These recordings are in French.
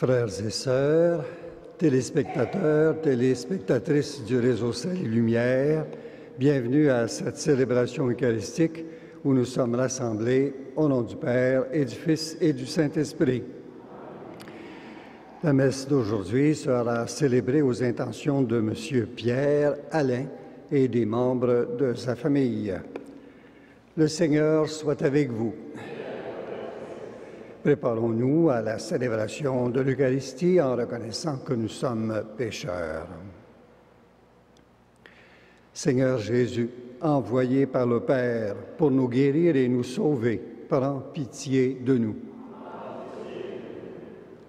Frères et sœurs, téléspectateurs, téléspectatrices du réseau Salut Lumière, bienvenue à cette célébration eucharistique où nous sommes rassemblés au nom du Père et du Fils et du Saint-Esprit. La messe d'aujourd'hui sera célébrée aux intentions de M. Pierre Alain et des membres de sa famille. Le Seigneur soit avec vous. Préparons-nous à la célébration de l'Eucharistie en reconnaissant que nous sommes pécheurs. Seigneur Jésus, envoyé par le Père pour nous guérir et nous sauver, prends pitié de nous.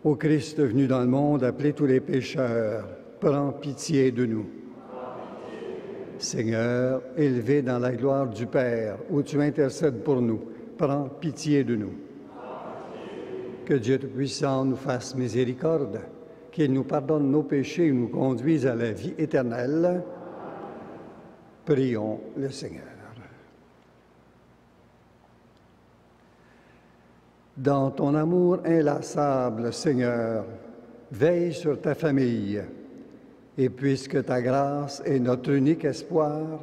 Ô Christ venu dans le monde, appelez tous les pécheurs, prends pitié de nous. Seigneur, élevé dans la gloire du Père, où tu intercèdes pour nous, prends pitié de nous. Que Dieu Tout-Puissant nous fasse miséricorde, qu'il nous pardonne nos péchés et nous conduise à la vie éternelle. Prions le Seigneur. Dans ton amour inlassable, Seigneur, veille sur ta famille, et puisque ta grâce est notre unique espoir,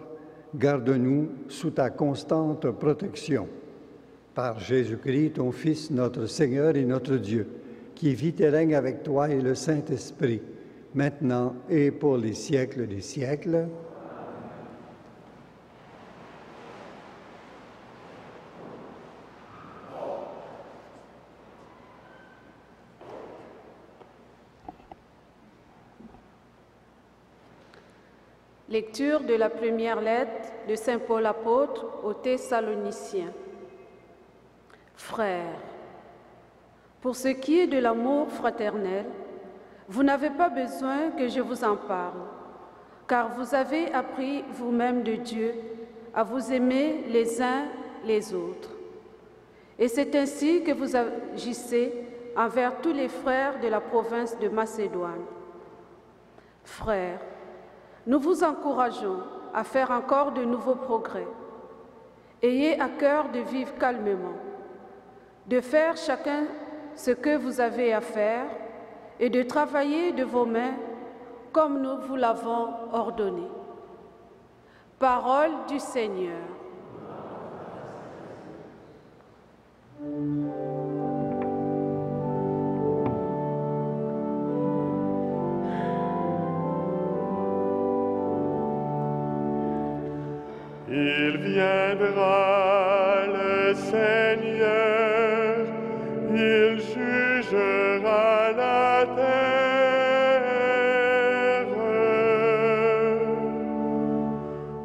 garde-nous sous ta constante protection. Par Jésus-Christ, ton Fils, notre Seigneur et notre Dieu, qui vit et règne avec toi et le Saint-Esprit, maintenant et pour les siècles des siècles. Lecture de la première lettre de Saint Paul apôtre aux Thessaloniciens. Frères, pour ce qui est de l'amour fraternel, vous n'avez pas besoin que je vous en parle, car vous avez appris vous-même de Dieu à vous aimer les uns les autres. Et c'est ainsi que vous agissez envers tous les frères de la province de Macédoine. Frères, nous vous encourageons à faire encore de nouveaux progrès. Ayez à cœur de vivre calmement, de faire chacun ce que vous avez à faire et de travailler de vos mains comme nous vous l'avons ordonné. Parole du Seigneur. Il viendra le Seigneur, il jugera la terre.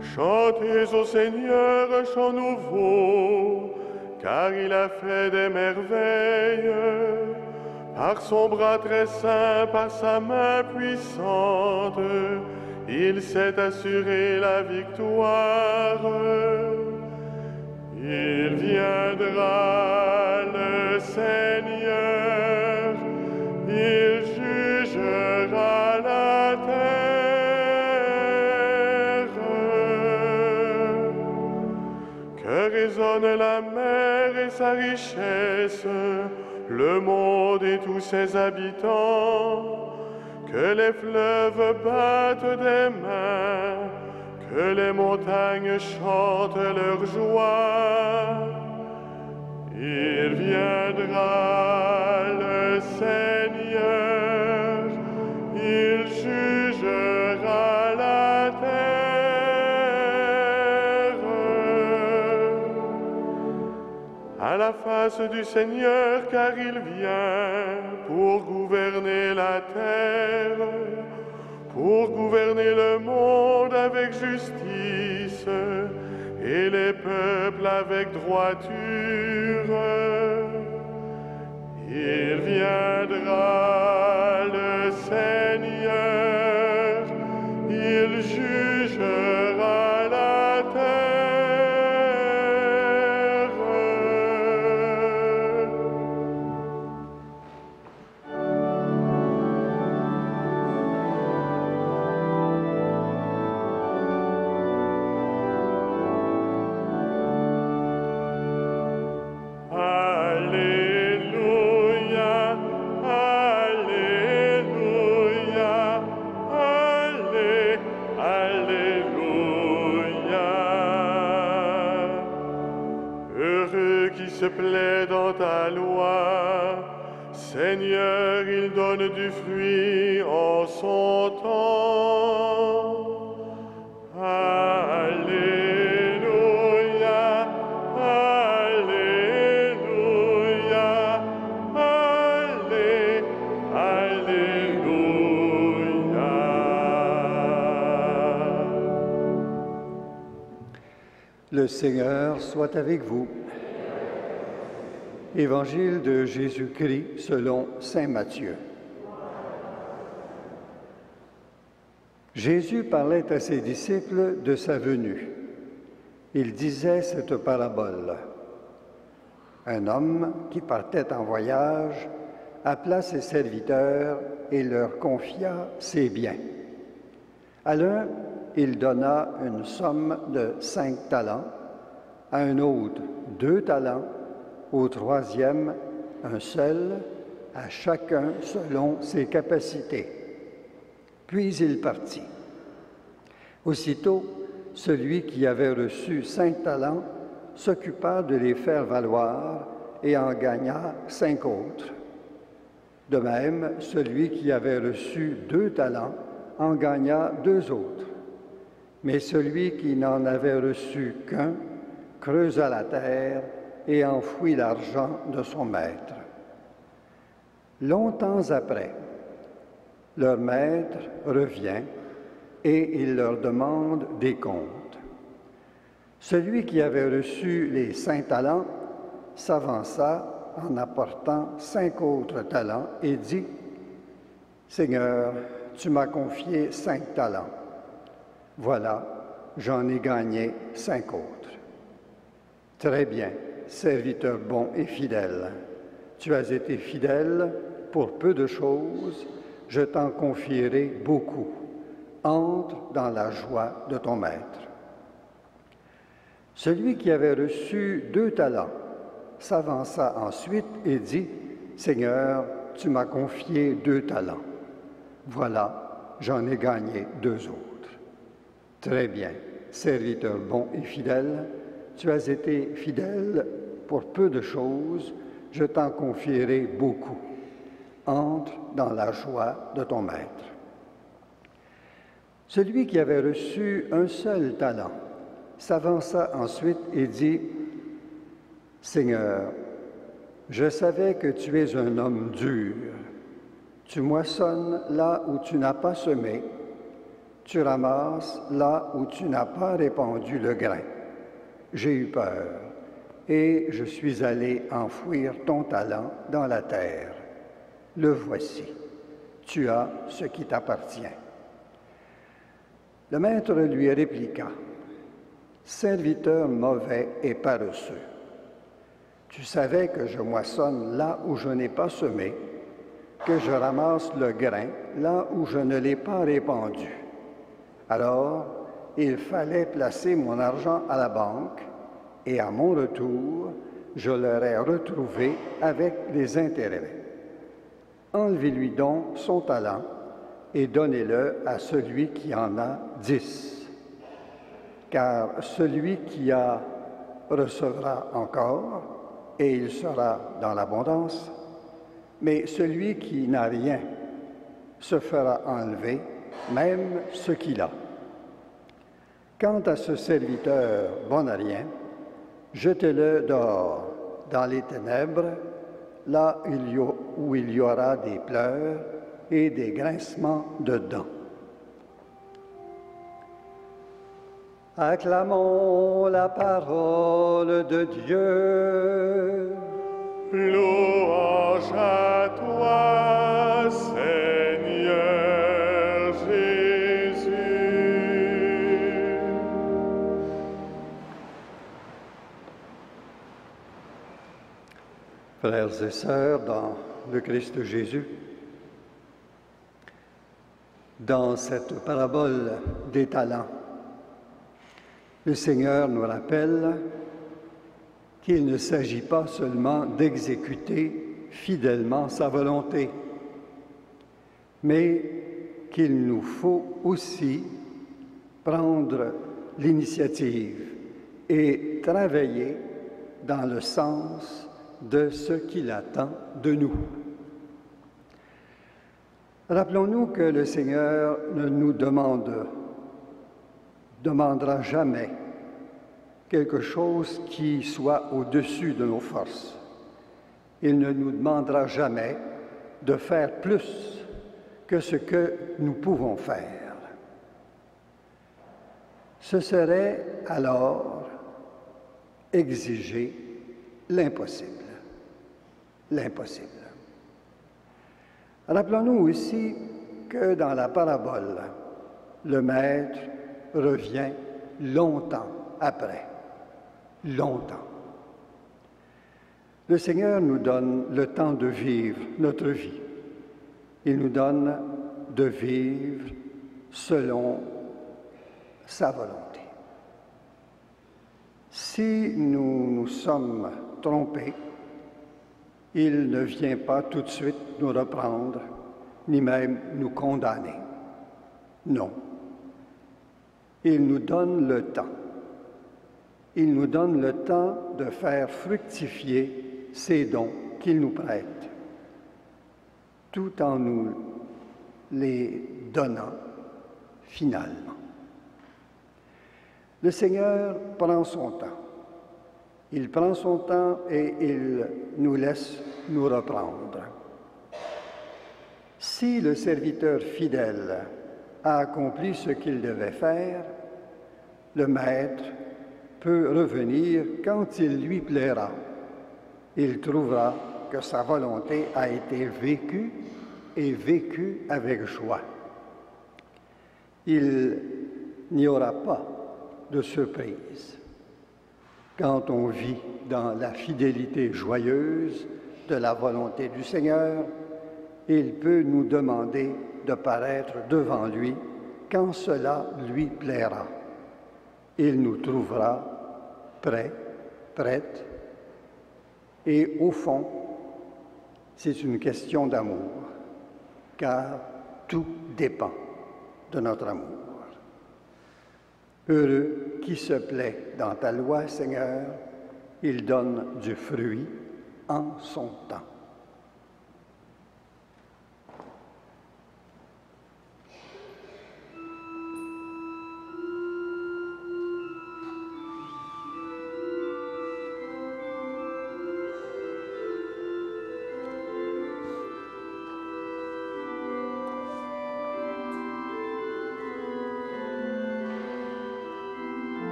Chantez au Seigneur un chant nouveau, car il a fait des merveilles. Par son bras très saint, par sa main puissante, il s'est assuré la victoire. Il viendra le Seigneur, il jugera la terre. Que résonne la mer et sa richesse, le monde et tous ses habitants. Que les fleuves battent des mains, que les montagnes chantent leur joie. Il viendra le Seigneur, il jugera la terre. À la face du Seigneur, car il vient pour gouverner la terre, pour gouverner le monde avec justice et les peuples avec droiture. Il viendra le Seigneur, il jugera la terre. Alléluia, Alléluia. se plaît dans ta loi. Seigneur, il donne du fruit en son temps. Alléluia, Alléluia, Alléluia. Le Seigneur soit avec vous. Évangile de Jésus-Christ selon saint Matthieu. Jésus parlait à ses disciples de sa venue. Il disait cette parabole. Un homme qui partait en voyage appela ses serviteurs et leur confia ses biens. À l'un, il donna une somme de 5 talents, à un autre 2 talents, au troisième, un seul, à chacun selon ses capacités. Puis il partit. Aussitôt, celui qui avait reçu 5 talents s'occupa de les faire valoir et en gagna 5 autres. De même, celui qui avait reçu 2 talents en gagna 2 autres. Mais celui qui n'en avait reçu qu'un creusa la terre et enfouit l'argent de son maître. Longtemps après, leur maître revient et il leur demande des comptes. Celui qui avait reçu les 5 talents s'avança en apportant 5 autres talents et dit, « Seigneur, tu m'as confié 5 talents. Voilà, j'en ai gagné 5 autres. » Très bien, serviteur bon et fidèle. Tu as été fidèle pour peu de choses, je t'en confierai beaucoup. Entre dans la joie de ton maître. Celui qui avait reçu 2 talents s'avança ensuite et dit, « Seigneur, tu m'as confié 2 talents. Voilà, j'en ai gagné 2 autres. » Très bien, serviteur bon et fidèle, tu as été fidèle pour peu de choses, je t'en confierai beaucoup. Entre dans la joie de ton maître. Celui qui avait reçu un seul talent s'avança ensuite et dit, « Seigneur, je savais que tu es un homme dur. Tu moissonnes là où tu n'as pas semé, tu ramasses là où tu n'as pas répandu le grain. J'ai eu peur et je suis allé enfouir ton talent dans la terre. Le voici, tu as ce qui t'appartient. » Le maître lui répliqua, « Serviteur mauvais et paresseux, tu savais que je moissonne là où je n'ai pas semé, que je ramasse le grain là où je ne l'ai pas répandu. Alors, il fallait placer mon argent à la banque, et à mon retour, je l'aurais retrouvé avec les intérêts. Enlevez-lui donc son talent et donnez-le à celui qui en a 10. Car celui qui a recevra encore, et il sera dans l'abondance, mais celui qui n'a rien se fera enlever, même ce qu'il a. Quant à ce serviteur bon à rien, jetez-le dehors, dans les ténèbres, là où il y aura des pleurs et des grincements de dents. Acclamons la parole de Dieu. Louange à toi, Seigneur Jésus. Frères et sœurs, dans le Christ Jésus, dans cette parabole des talents, le Seigneur nous rappelle qu'il ne s'agit pas seulement d'exécuter fidèlement sa volonté, mais qu'il nous faut aussi prendre l'initiative et travailler dans le sens de ce qu'il attend de nous. Rappelons-nous que le Seigneur ne nous demandera jamais quelque chose qui soit au-dessus de nos forces. Il ne nous demandera jamais de faire plus que ce que nous pouvons faire. Ce serait alors exiger l'impossible. L'impossible. Rappelons-nous aussi que dans la parabole, le Maître revient longtemps après. Longtemps. Le Seigneur nous donne le temps de vivre notre vie. Il nous donne de vivre selon sa volonté. Si nous nous sommes trompés, il ne vient pas tout de suite nous reprendre, ni même nous condamner. Non. Il nous donne le temps. Il nous donne le temps de faire fructifier ces dons qu'il nous prête, tout en nous les donnant finalement. Le Seigneur prend son temps. Il prend son temps et il nous laisse nous reprendre. Si le serviteur fidèle a accompli ce qu'il devait faire, le Maître peut revenir quand il lui plaira. Il trouvera que sa volonté a été vécue et vécue avec joie. Il n'y aura pas de surprise. Quand on vit dans la fidélité joyeuse de la volonté du Seigneur, il peut nous demander de paraître devant lui quand cela lui plaira. Il nous trouvera prêts, prêtes, et au fond, c'est une question d'amour, car tout dépend de notre amour. Heureux qui se plaît dans ta loi, Seigneur, il donne du fruit en son temps.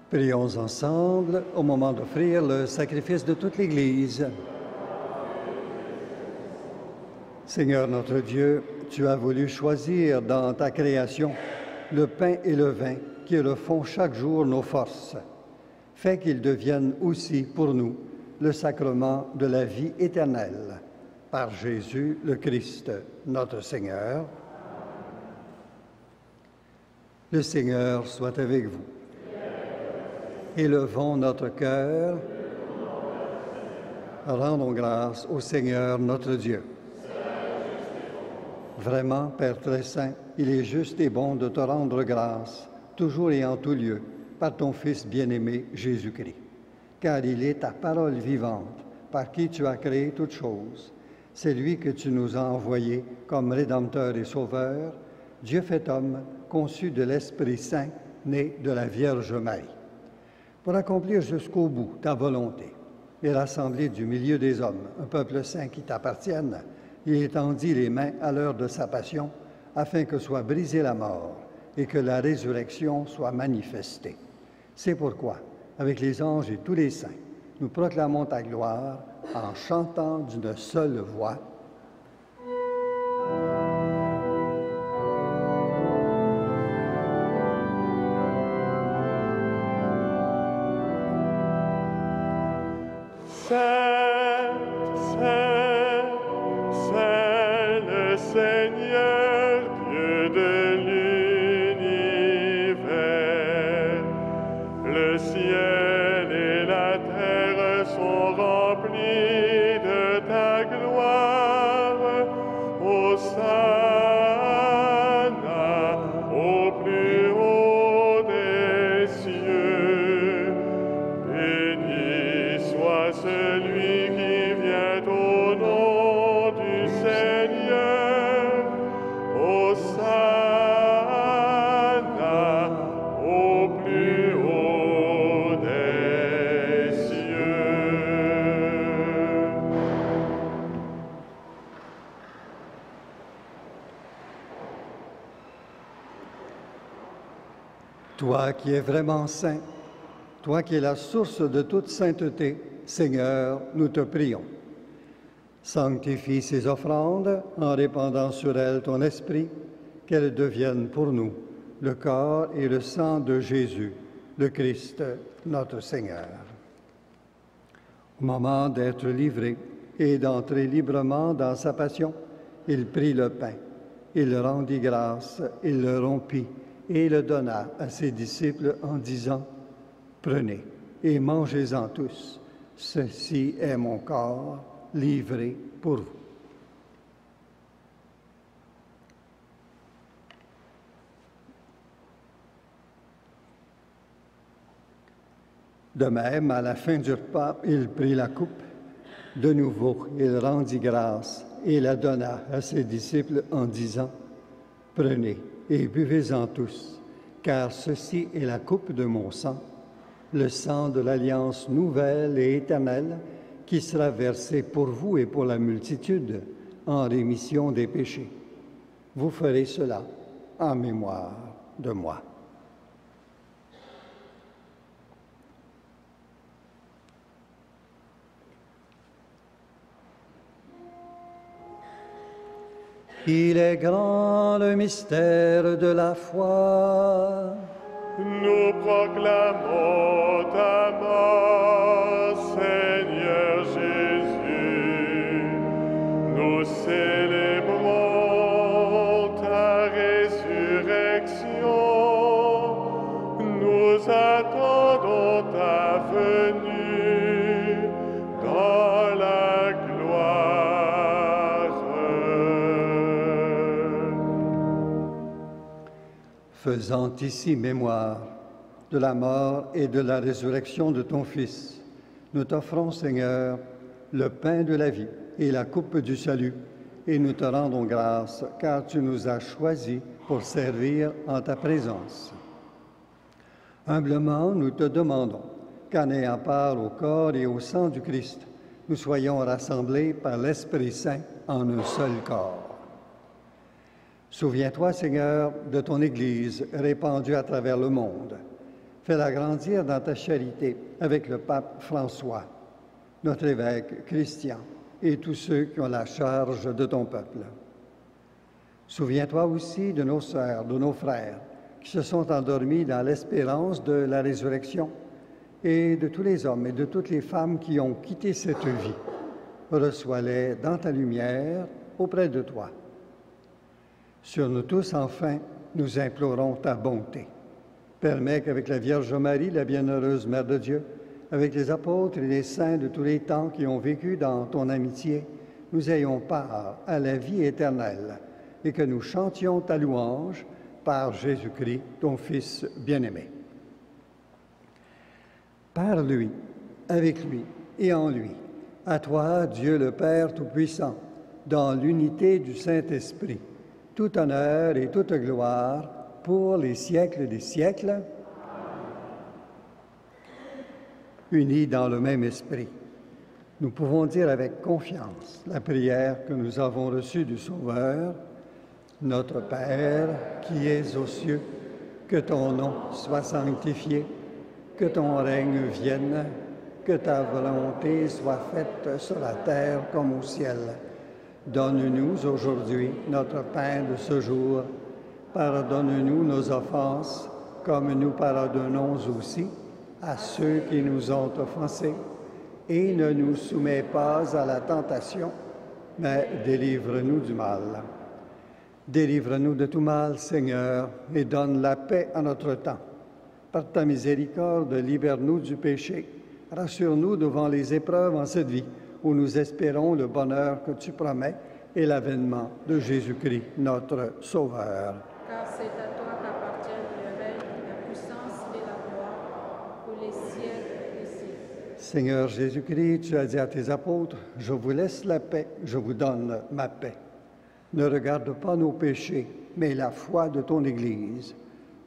Prions ensemble au moment d'offrir le sacrifice de toute l'Église. Seigneur notre Dieu, tu as voulu choisir dans ta création le pain et le vin qui refont chaque jour nos forces. Fais qu'ils deviennent aussi pour nous le sacrement de la vie éternelle. Par Jésus le Christ, notre Seigneur. Le Seigneur soit avec vous. Élevons notre cœur. Rendons grâce au Seigneur notre Dieu. Vraiment, Père très saint, il est juste et bon de te rendre grâce, toujours et en tout lieu, par ton Fils bien-aimé Jésus-Christ. Car il est ta parole vivante, par qui tu as créé toutes choses. C'est lui que tu nous as envoyé comme Rédempteur et Sauveur, Dieu fait homme, conçu de l'Esprit Saint, né de la Vierge Marie. Pour accomplir jusqu'au bout ta volonté et rassembler du milieu des hommes un peuple saint qui t'appartienne, il étendit les mains à l'heure de sa passion, afin que soit brisée la mort et que la résurrection soit manifestée. C'est pourquoi, avec les anges et tous les saints, nous proclamons ta gloire en chantant d'une seule voix. Saint, Saint, Saint le Seigneur, Dieu de l'univers. Le ciel et la terre sont remplis de ta gloire. Hosanna au plus haut des cieux. Béni soit celui qui vient au nom du Seigneur. Hosanna au plus haut des cieux. Toi qui es vraiment saint, toi qui es la source de toute sainteté, Seigneur, nous te prions. Sanctifie ces offrandes en répandant sur elles ton esprit, qu'elles deviennent pour nous le corps et le sang de Jésus, le Christ, notre Seigneur. Au moment d'être livré et d'entrer librement dans sa passion, il prit le pain, il rendit grâce, il le rompit et le donna à ses disciples en disant: Prenez et mangez-en tous. Ceci est mon corps livré pour vous. De même, à la fin du repas, il prit la coupe. De nouveau, il rendit grâce et la donna à ses disciples en disant: Prenez et buvez-en tous, car ceci est la coupe de mon sang, le sang de l'alliance nouvelle et éternelle, qui sera versé pour vous et pour la multitude en rémission des péchés. Vous ferez cela en mémoire de moi. Il est grand le mystère de la foi. Nous proclamons ta mort, Seigneur Jésus. Nous célébrons ta résurrection. Nous attendons ta venue dans la gloire. Faisant ici mémoire de la mort et de la résurrection de ton Fils, nous t'offrons, Seigneur, le pain de la vie et la coupe du salut, et nous te rendons grâce, car tu nous as choisis pour servir en ta présence. Humblement, nous te demandons qu'en ayant part au corps et au sang du Christ, nous soyons rassemblés par l'Esprit Saint en un seul corps. Souviens-toi, Seigneur, de ton Église répandue à travers le monde. Fais-la grandir dans ta charité avec le pape François, notre évêque Christian et tous ceux qui ont la charge de ton peuple. Souviens-toi aussi de nos sœurs, de nos frères qui se sont endormis dans l'espérance de la résurrection et de tous les hommes et de toutes les femmes qui ont quitté cette vie. Reçois-les dans ta lumière auprès de toi. Sur nous tous, enfin, nous implorons ta bonté. Permets qu'avec la Vierge Marie, la bienheureuse Mère de Dieu, avec les apôtres et les saints de tous les temps qui ont vécu dans ton amitié, nous ayons part à la vie éternelle et que nous chantions ta louange par Jésus-Christ, ton Fils bien-aimé. Par lui, avec lui et en lui, à toi, Dieu le Père Tout-Puissant, dans l'unité du Saint-Esprit, tout honneur et toute gloire pour les siècles des siècles, unis dans le même esprit. Nous pouvons dire avec confiance la prière que nous avons reçue du Sauveur. Notre Père, qui es aux cieux, que ton nom soit sanctifié, que ton règne vienne, que ta volonté soit faite sur la terre comme au ciel. Donne-nous aujourd'hui notre pain de ce jour. Pardonne-nous nos offenses, comme nous pardonnons aussi à ceux qui nous ont offensés. Et ne nous soumets pas à la tentation, mais délivre-nous du mal. Délivre-nous de tout mal, Seigneur, et donne la paix à notre temps. Par ta miséricorde, libère-nous du péché. Rassure-nous devant les épreuves en cette vie, où nous espérons le bonheur que tu promets et l'avènement de Jésus-Christ, notre Sauveur. Car c'est à toi qu'appartiennent le règne, la puissance et la gloire pour les siècles des siècles. Seigneur Jésus-Christ, tu as dit à tes apôtres, « Je vous laisse la paix, je vous donne ma paix. » Ne regarde pas nos péchés, mais la foi de ton Église.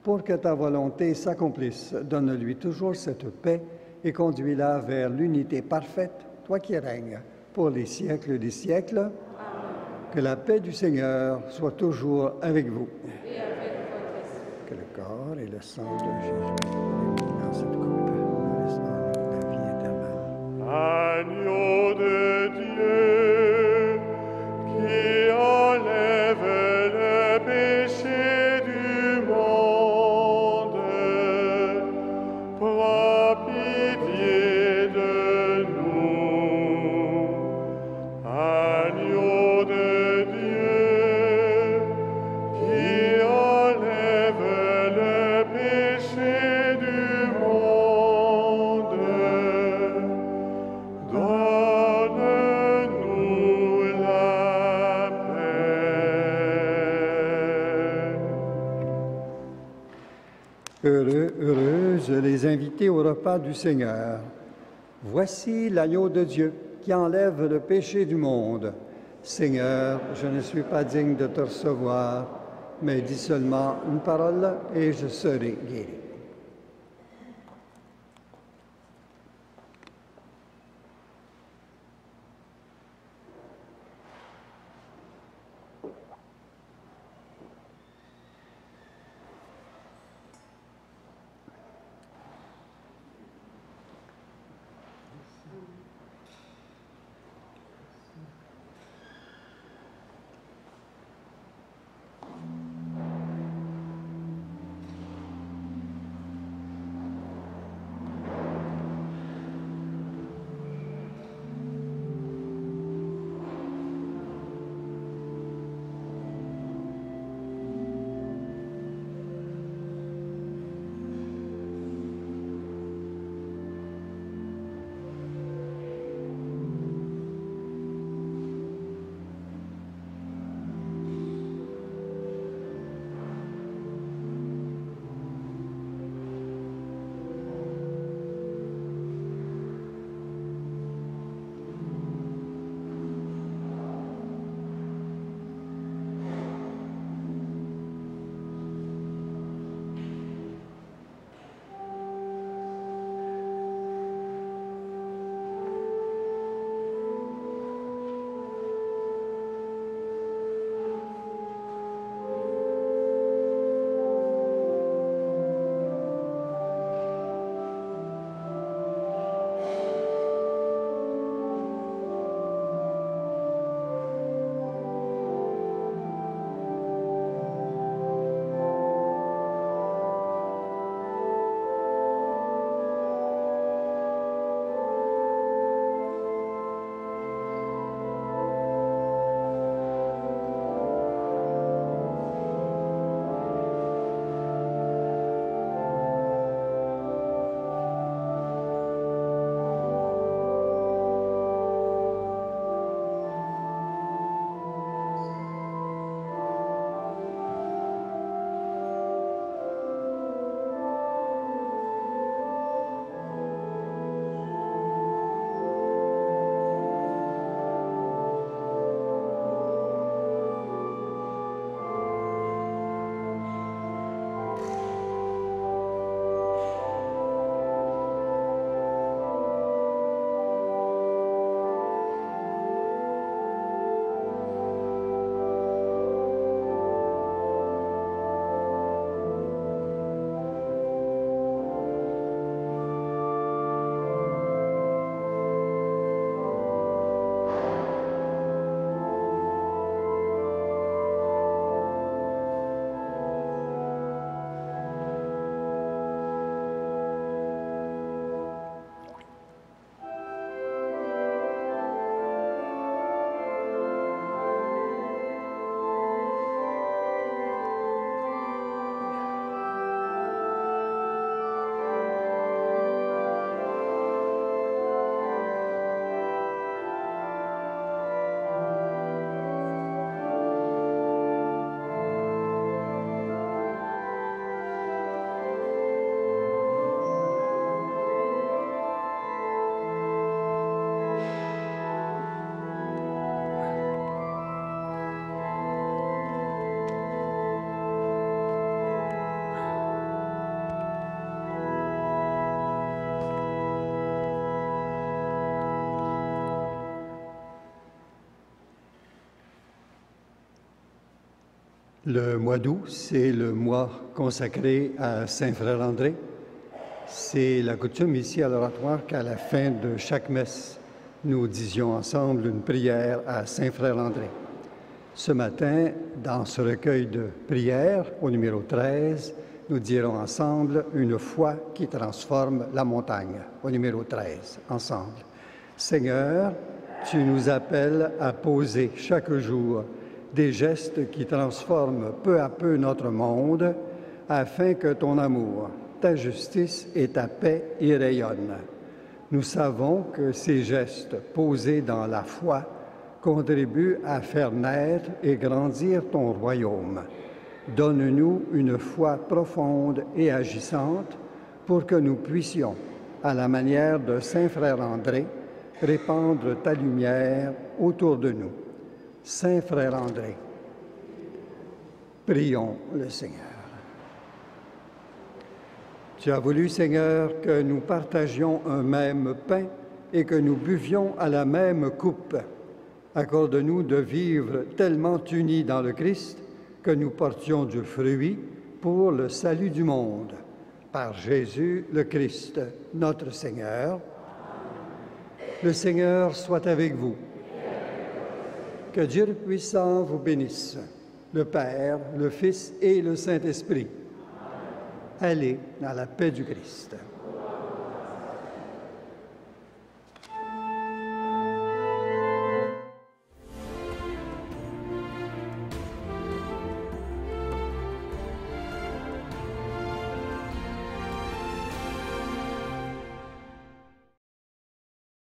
Pour que ta volonté s'accomplisse, donne-lui toujours cette paix et conduis-la vers l'unité parfaite, toi qui règnes pour les siècles des siècles. Amen. Que la paix du Seigneur soit toujours avec vous. Et avec votre esprit. Que le corps et le sang de Jésus dans cette coupe nous laissent la vie éternelle. Agneau de Dieu, qui enlève le péché du monde, prends pitié de nous. Agneau de Dieu, qui enlève le péché du monde, donne-nous la paix. Heureux, heureuses les invités au repas du Seigneur. Voici l'agneau de Dieu qui enlève le péché du monde. Seigneur, je ne suis pas digne de te recevoir, mais dis seulement une parole et je serai guéri. Le mois d'août, c'est le mois consacré à Saint-Frère André. C'est la coutume ici à l'oratoire qu'à la fin de chaque messe, nous disions ensemble une prière à Saint-Frère André. Ce matin, dans ce recueil de prières, au numéro 13, nous dirons ensemble une foi qui transforme la montagne, au numéro 13, ensemble. Seigneur, tu nous appelles à poser chaque jour des gestes qui transforment peu à peu notre monde, afin que ton amour, ta justice et ta paix y rayonnent. Nous savons que ces gestes posés dans la foi contribuent à faire naître et grandir ton royaume. Donne-nous une foi profonde et agissante pour que nous puissions, à la manière de Saint-Frère André, répandre ta lumière autour de nous. Saint-Frère André, prions le Seigneur. Tu as voulu, Seigneur, que nous partagions un même pain et que nous buvions à la même coupe. Accorde-nous de vivre tellement unis dans le Christ que nous portions du fruit pour le salut du monde. Par Jésus le Christ, notre Seigneur. Le Seigneur soit avec vous. Que Dieu le puissant vous bénisse, le Père, le Fils et le Saint-Esprit. Allez dans la paix du Christ.